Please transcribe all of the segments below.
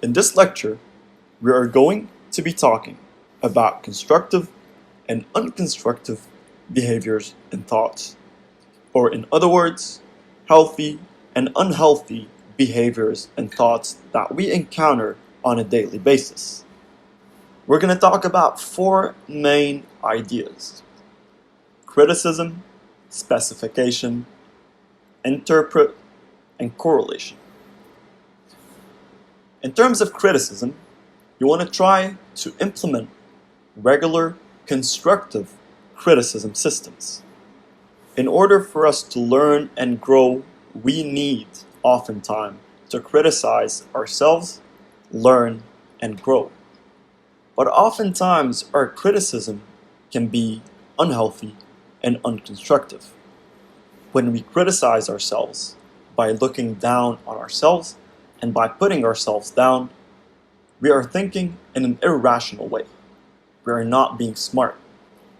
In this lecture, we are going to be talking about constructive and unconstructive behaviors and thoughts, or in other words, healthy and unhealthy behaviors and thoughts that we encounter on a daily basis. We're going to talk about four main ideas: criticism, specification, interpret, and correlation. In terms of criticism, you want to try to implement regular constructive criticism systems. In order for us to learn and grow, we need oftentimes to criticize ourselves, learn, and grow. But oftentimes our criticism can be unhealthy and unconstructive. When we criticize ourselves by looking down on ourselves and by putting ourselves down, we are thinking in an irrational way. We are not being smart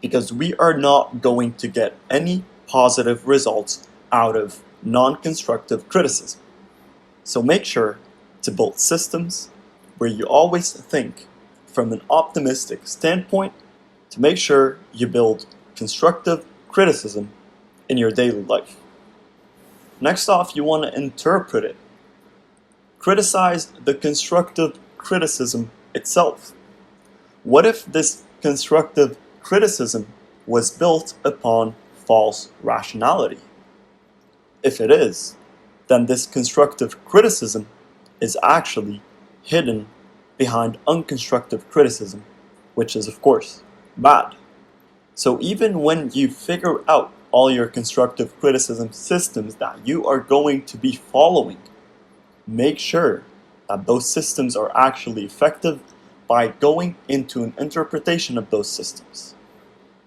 because we are not going to get any positive results out of non-constructive criticism. So make sure to build systems where you always think from an optimistic standpoint to make sure you build constructive criticism in your daily life. Next off, you want to interpret it. Criticize the constructive criticism itself. What if this constructive criticism was built upon false rationality? If it is, then this constructive criticism is actually hidden behind unconstructive criticism, which is of course bad. So even when you figure out all your constructive criticism systems that you are going to be following, make sure that those systems are actually effective by going into an interpretation of those systems.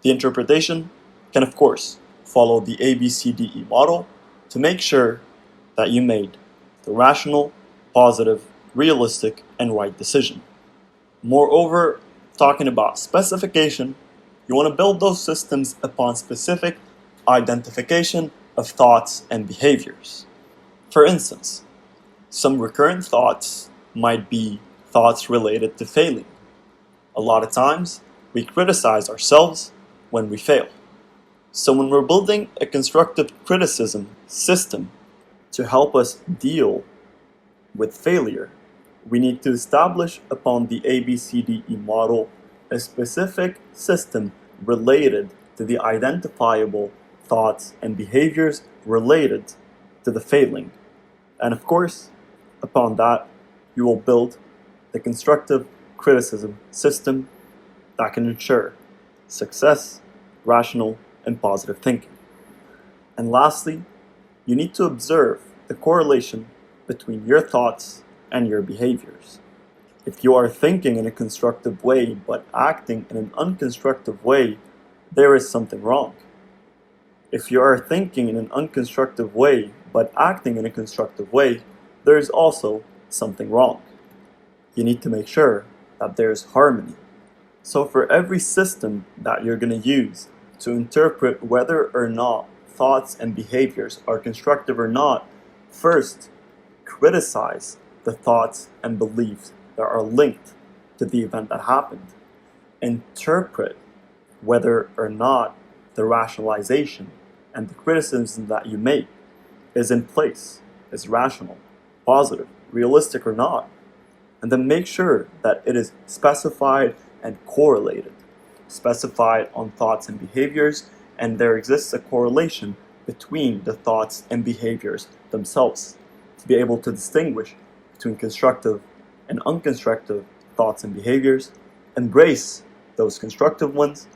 The interpretation can of course follow the ABCDE model to make sure that you made the rational, positive, realistic, and right decision. Moreover, talking about specification, you want to build those systems upon specific identification of thoughts and behaviors. For instance, some recurrent thoughts might be thoughts related to failing. A lot of times, we criticize ourselves when we fail. So when we're building a constructive criticism system to help us deal with failure, we need to establish upon the ABCDE model a specific system related to the identifiable thoughts and behaviors related to the failing. And of course, upon that, you will build the constructive criticism system that can ensure success, rational, and positive thinking. And lastly, you need to observe the correlation between your thoughts and your behaviors. If you are thinking in a constructive way but acting in an unconstructive way, there is something wrong. If you are thinking in an unconstructive way but acting in a constructive way, there is also something wrong. You need to make sure that there is harmony. So for every system that you're going to use to interpret whether or not thoughts and behaviors are constructive or not, first, criticize the thoughts and beliefs that are linked to the event that happened. Interpret whether or not the rationalization and the criticism that you make is in place, is rational, positive, realistic or not. And then make sure that it is specified and correlated. Specified on thoughts and behaviors, and there exists a correlation between the thoughts and behaviors themselves to be able to distinguish between constructive and unconstructive thoughts and behaviors, embrace those constructive ones,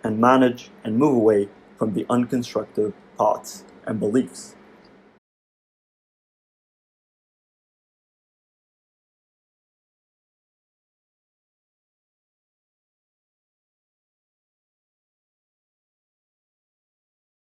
and manage and move away from the unconstructive thoughts and beliefs.